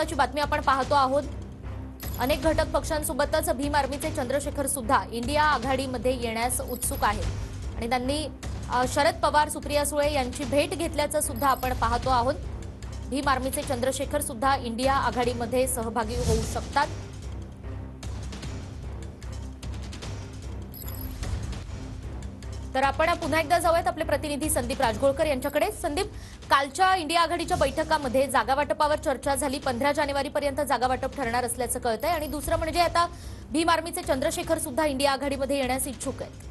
ची बातमी आपण पाहतो आहोत। अनेक घटक पक्षांसोबतच भीम आर्मीचे चंद्रशेखर सुद्धा इंडिया आघाडीमध्ये येण्यास उत्सुक आहेत आणि त्यांनी शरद पवार सुप्रिया सुळे यांची भेट घेतल्याचं सुद्धा आपण पाहतो आहोत। भीम आर्मीचे चंद्रशेखर सुद्धा इंडिया आघाडीमध्ये सहभागी होऊ शकतात। तर आपण पुन्हा एकदा जाऊयात आपले प्रतिनिधी संदीप राजगोळकर यांच्याकडे। संदीप, कालच्या इंडिया आघाडीच्या बैठकामध्ये जागा वाटपावर चर्चा झाली। 15 जानेवारीपर्यंत जागा वाटप ठरणार असल्याचं कळतंय आणि दुसरं म्हणजे आता भीम आर्मीचे चंद्रशेखर सुद्धा इंडिया आघाडीमध्ये येण्यास इच्छुक आहेत।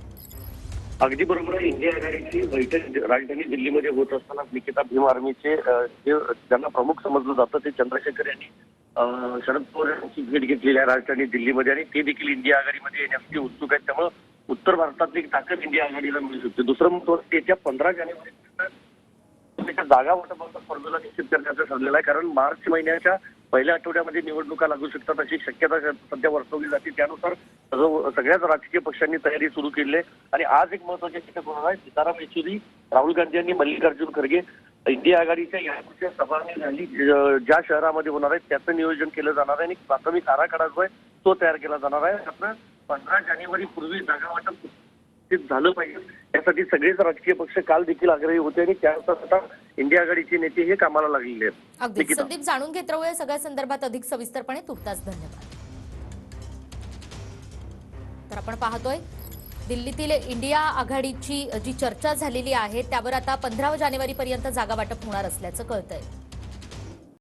अगदी बरोबर आहे। इंडिया आघाडीची बैठक राजधानी दिल्लीमध्ये होत असताना निकिता भीम आर्मीचे जे ज्यांना प्रमुख समजलं जातं ते चंद्रशेखर यांनी शरद पवार यांची भेट घेतलेली आहे राजधानी दिल्लीमध्ये आणि ते देखील इंडिया आघाडीमध्ये येण्यासाठी उत्सुक आहेत। त्यामुळे उत्तर भारतातली ताकद इंडिया आघाडीला मिळू शकते। दुसरं महत्त्वाचं येत्या 15 जानेवारी जागा वाटपाचा फॉर्म्युला निश्चित करण्याचं ठरलेलं आहे, कारण मार्च महिन्याच्या पहिल्या आठवड्यामध्ये निवडणुका लागू शकतात अशी शक्यता सध्या वर्तवली जाते। त्यानुसार सगळ्याच राजकीय पक्षांनी तयारी सुरू केली आहे आणि आज एक महत्त्वाची बैठक होणार आहे। सीताराम येचुरी, राहुल गांधी यांनी मल्लिकार्जुन खरगे इंडिया आघाडीच्या यापूर्वीच्या सभा झाली ज्या शहरामध्ये होणार आहे त्याचं नियोजन केलं जाणार आहे आणि प्राथमिक आराखडा जो आहे तो तयार केला जाणार आहे। आपण 15 जानेवारी पूर्वी जागा वाटप झालं पाहिजे यासाठी सगळेच राजकीय पक्ष काल देखील आग्रही होते आणि त्यानुसार आता इंडिया आघाडीचे नेते हे कामाला लागलेले आहेत। अगदी संदीप, जाणून घेत राहूया सगळ्या संदर्भात अधिक सविस्तरपणे। तुर्तास धन्यवाद। तर आपण पाहतोय दिल्लीतील इंडिया आघाडीची जी चर्चा झालेली आहे त्यावर आता 15 जानेवारीपर्यंत जागा वाटप होणार असल्याचं कळतंय।